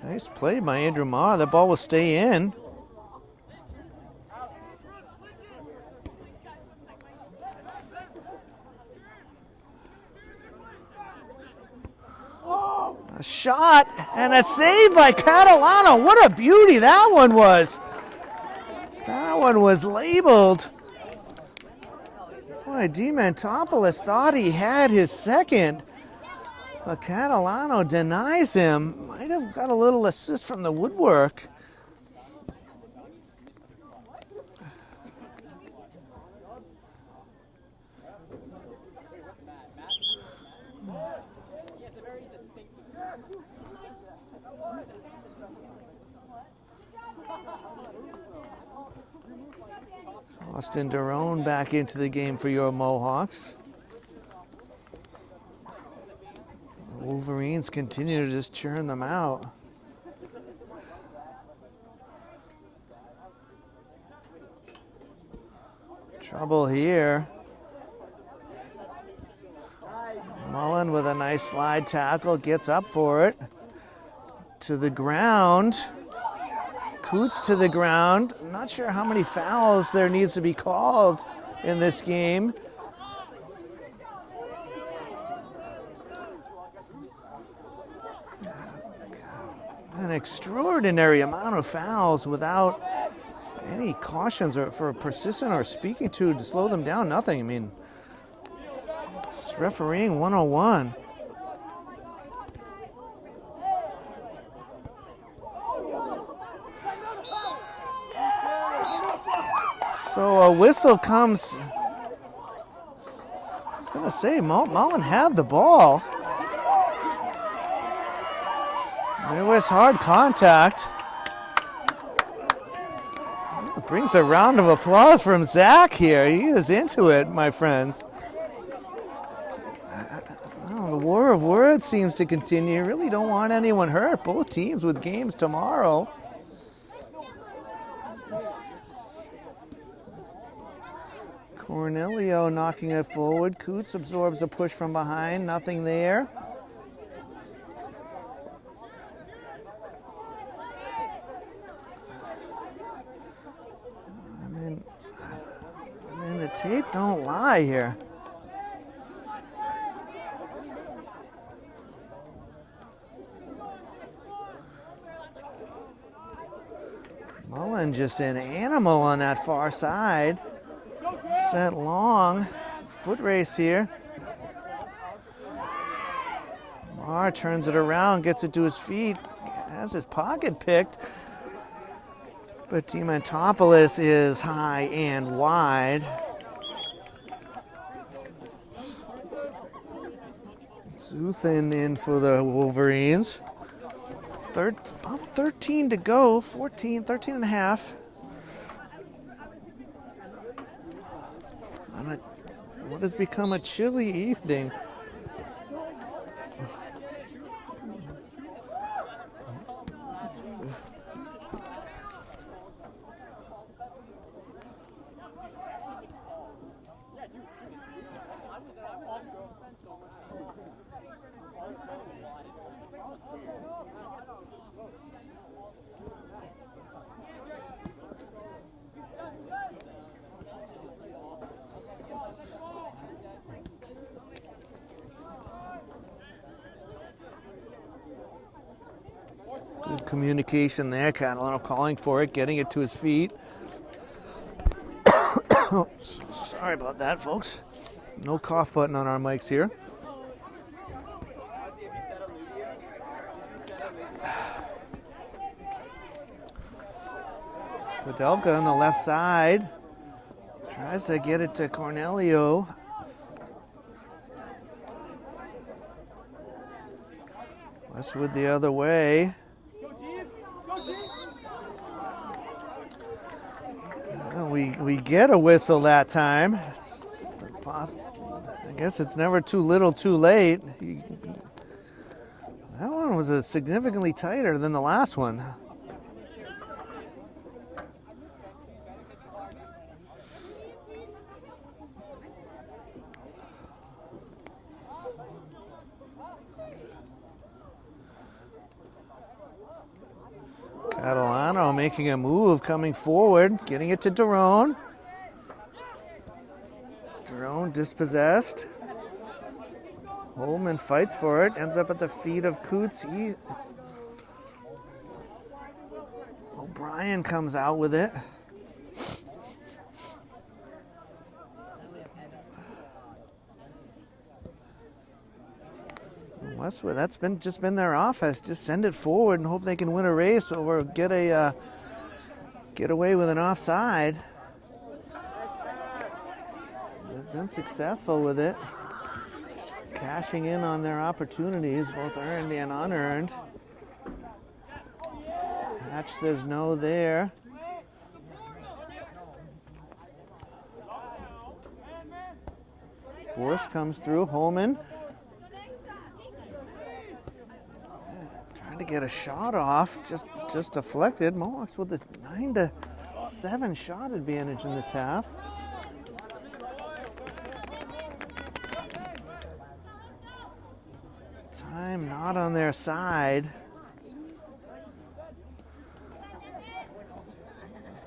Nice play by Andrew Marr. The ball will stay in. A shot and a save by Catalano. What a beauty that one was. That one was labeled. Boy, Dementopoulos thought he had his second, but Catalano denies him. Might have got a little assist from the woodwork. Austin Derone back into the game for your Mohawks. Wolverines continue to just churn them out. Trouble here. Mullen with a nice slide tackle, gets up for it. To the ground. Coots to the ground. Not sure how many fouls there needs to be called in this game. An extraordinary amount of fouls without any cautions or for persistent or speaking to slow them down. Nothing. I mean, it's refereeing 101. So a whistle comes. I was going to say, Mullen had the ball. There was hard contact. It brings a round of applause from Zach here. He is into it, my friends. Well, the war of words seems to continue. Really don't want anyone hurt. Both teams with games tomorrow. Cornelio knocking it forward. Coots absorbs a push from behind. Nothing there. I mean, the tape don't lie here. Mullen just an animal on that far side. Sent long. Foot race here. Marr turns it around, gets it to his feet, has his pocket picked. But Dementopoulos is high and wide. Zuthin in for the Wolverines. About 13 to go, 13 and a half. On what has become a chilly evening. Good communication there. Catalano calling for it, getting it to his feet. Oh, sorry about that, folks. No cough button on our mics here. Podelka on the left side. Tries to get it to Cornelio. Westwood the other way. We get a whistle that time. I guess it's never too little, too late. That one was significantly tighter than the last one. making a move, coming forward, getting it to Daron. Daron dispossessed. Holman fights for it, ends up at the feet of Coots. O'Brien comes out with it. Westwood, that's just been their offense. Just send it forward and hope they can win a race or get away with an offside. They've been successful with it, cashing in on their opportunities, both earned and unearned. Hatch says no there. Borst comes through. Holman trying to get a shot off, just deflected. Mohawks with a 9-7 shot advantage in this half. Time not on their side.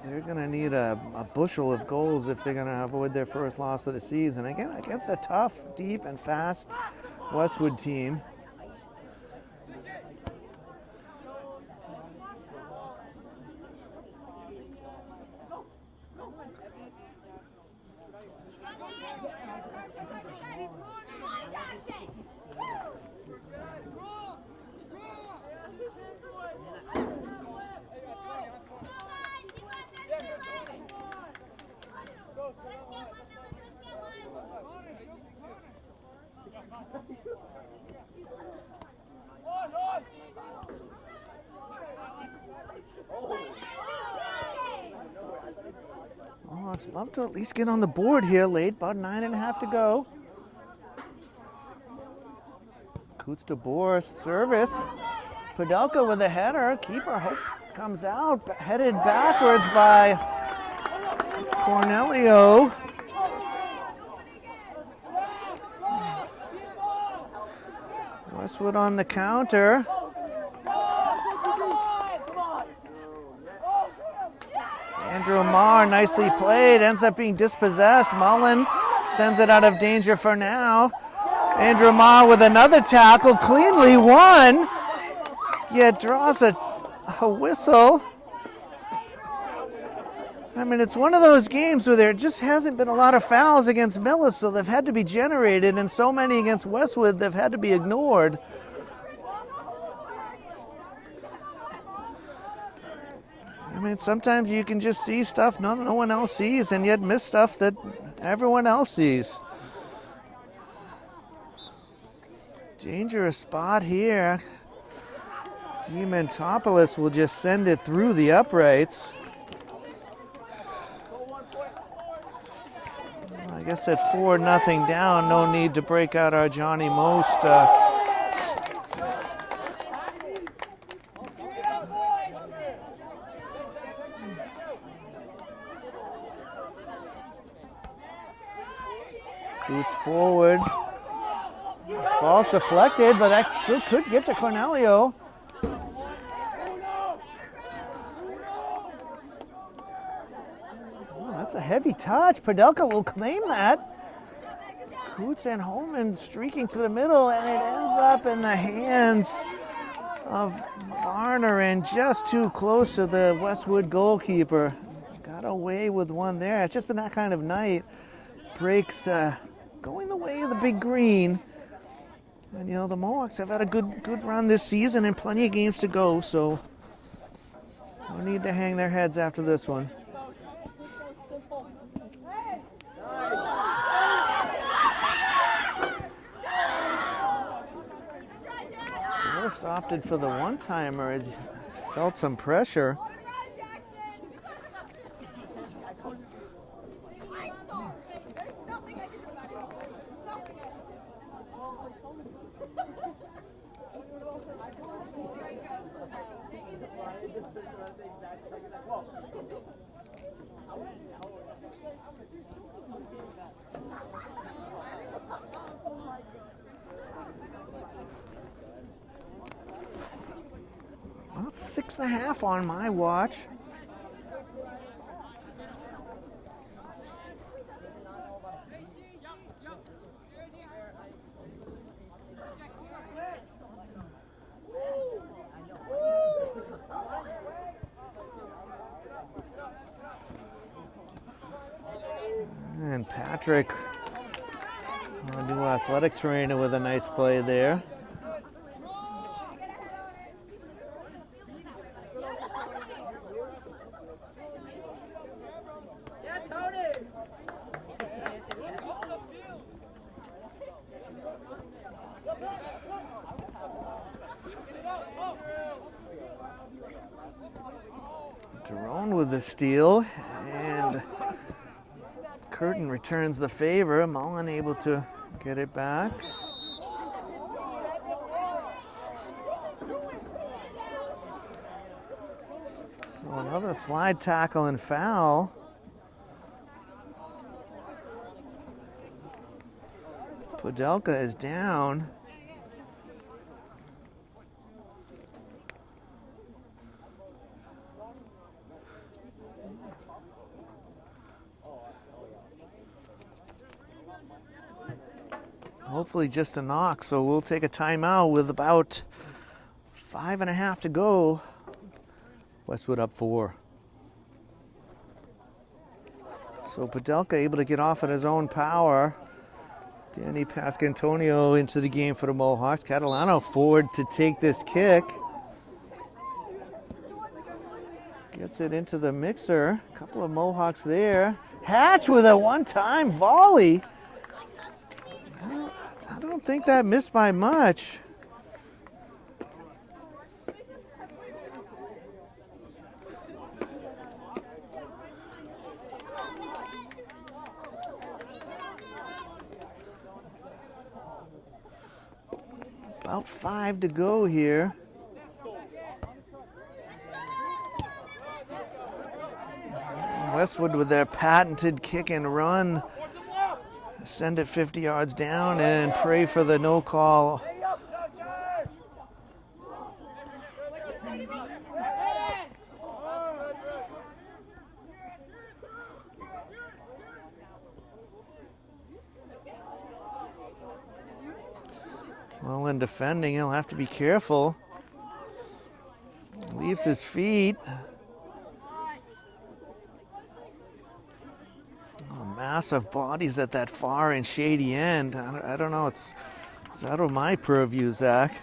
They're going to need a bushel of goals if they're going to avoid their first loss of the season. Again, against a tough, deep, and fast Westwood team. Mohawks love to at least get on the board here late, about 9.5 to go. Coots to Borst, service. Padelka with a header. Keeper hope comes out, headed backwards by Cornelio. Westwood on the counter. Andrew Marr, nicely played, ends up being dispossessed. Mullen sends it out of danger for now. Andrew Marr with another tackle, cleanly won, yet draws a whistle. I mean, it's one of those games where there just hasn't been a lot of fouls against Millis, so they've had to be generated, and so many against Westwood, they've had to be ignored. I mean, sometimes you can just see stuff no one else sees, and yet miss stuff that everyone else sees. Dangerous spot here. Dementopoulos will just send it through the uprights. I guess at 4-0 down, no need to break out our Johnny Most. Boots forward. Ball's deflected, but that still could get to Cornelio. Oh, that's a heavy touch. Padelka will claim that. Coots and Holman streaking to the middle, and it ends up in the hands of Varner and just too close to the Westwood goalkeeper. Got away with one there. It's just been that kind of night. Breaks going the way of the big green. And, you know, the Mohawks have had a good run this season and plenty of games to go, so no need to hang their heads after this one. First opted for the one-timer as he felt some pressure. About 6.5 on my watch. Patrick, our new athletic trainer, with a nice play there. Yeah, Tony. Jerome with the steal, and Curtin returns the favor. Mullen able to get it back. So another slide tackle and foul. Podelka is down. Hopefully just a knock, so we'll take a timeout with about 5.5 to go. Westwood up 4. So Podelka able to get off at his own power. Danny Pascantonio into the game for the Mohawks. Catalano forward to take this kick. Gets it into the mixer. A couple of Mohawks there. Hatch with a one-time volley. I don't think that missed by much. About 5 to go here. Westwood with their patented kick and run. Send it 50 yards down and pray for the no call. Well, in defending, he'll have to be careful. Leaves his feet. Massive bodies at that far and shady end. I don't know. It's out of my purview, Zach.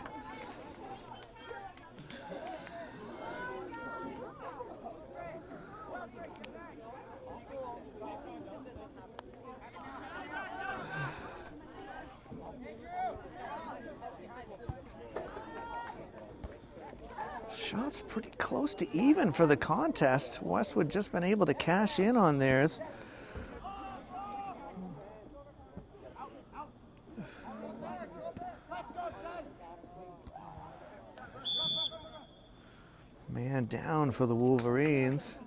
Shots pretty close to even for the contest. Westwood just been able to cash in on theirs. Man down for the Wolverines.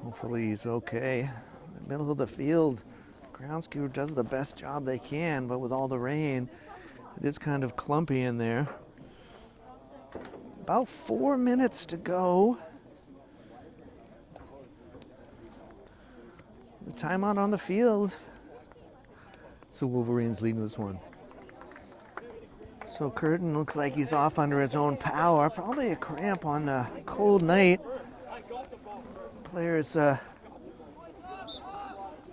Hopefully he's okay. In the middle of the field, grounds crew does the best job they can, but with all the rain, it is kind of clumpy in there. About 4 minutes to go. The timeout on the field. So Wolverines leading this one. So Curtin looks like he's off under his own power. Probably a cramp on a cold night. Players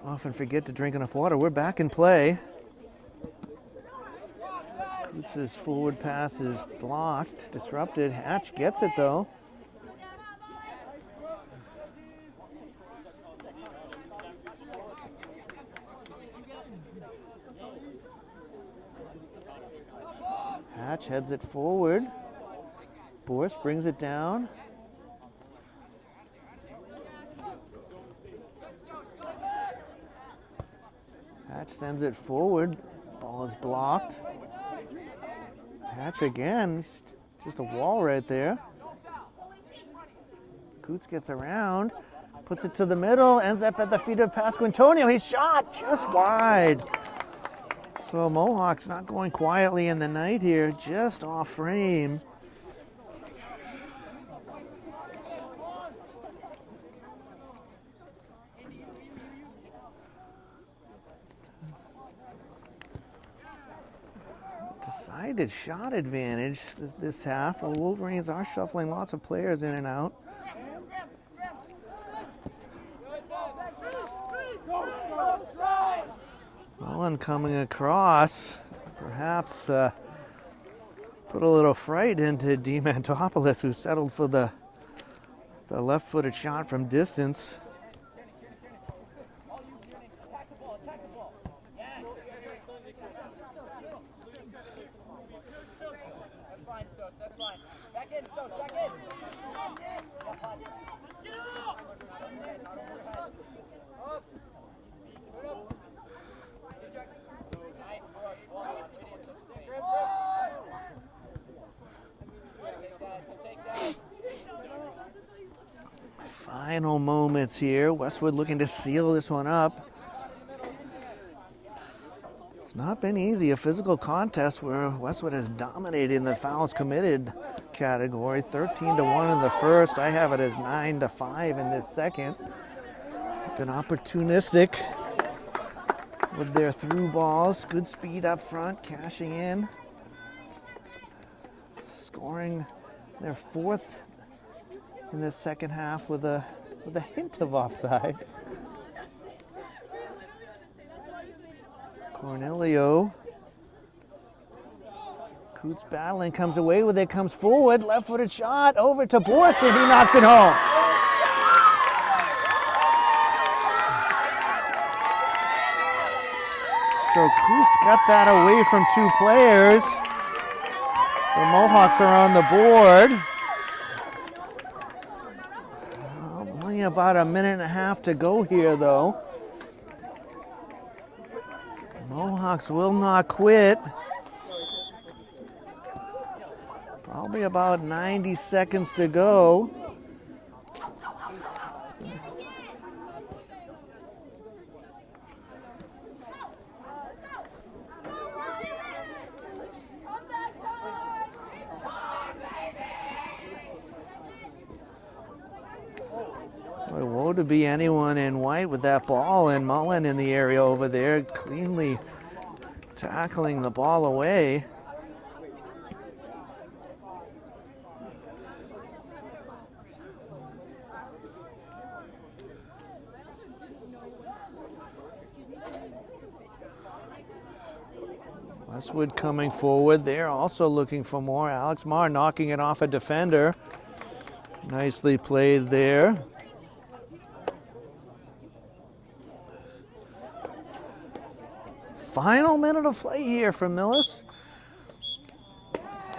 often forget to drink enough water. We're back in play. Coots' forward pass is blocked, disrupted. Hatch gets it though. Hatch heads it forward. Boris brings it down. Hatch sends it forward. Ball is blocked. Hatch again. Just a wall right there. Coots gets around. Puts it to the middle. Ends up at the feet of Pasquantonio. He's shot just wide. So Mohawks not going quietly in the night here. Just off frame. decided shot advantage this half. The Wolverines are shuffling lots of players in and out. Mullen coming across, perhaps put a little fright into Demantopoulos, who settled for the left-footed shot from distance. Final moments here. Westwood looking to seal this one up. It's not been easy. A physical contest where Westwood has dominated in the fouls committed category. 13-1 in the first. I have it as 9-5 in this second. Been opportunistic with their through balls. Good speed up front, cashing in. Scoring their fourth in the second half with a hint of offside. Cornelio. Coots battling, comes away with it, comes forward, left-footed shot, over to Borston, he knocks it home. So Coots got that away from two players. The Mohawks are on the board. Only about a minute and a half to go here, though. Mohawks will not quit. Probably about 90 seconds to go. Woe to be anyone in white with that ball, and Mullen in the area over there, cleanly tackling the ball away. Westwood coming forward. They're also looking for more. Alex Marr knocking it off a defender. Nicely played there. Final minute of play here from Millis.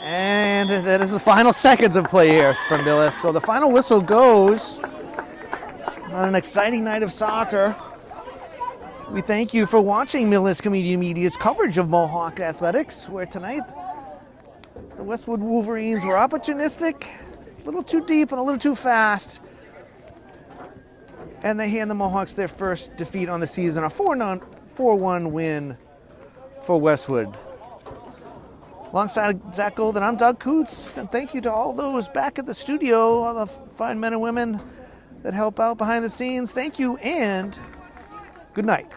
And that is the final seconds of play here from Millis. So the final whistle goes on an exciting night of soccer. We thank you for watching Millis Community Media's coverage of Mohawk athletics, where tonight the Westwood Wolverines were opportunistic, a little too deep and a little too fast. And they hand the Mohawks their first defeat on the season, a 4-1 win for Westwood. Alongside Zach Golden, I'm Doug Coots, and thank you to all those back at the studio, all the fine men and women that help out behind the scenes. Thank you, and good night.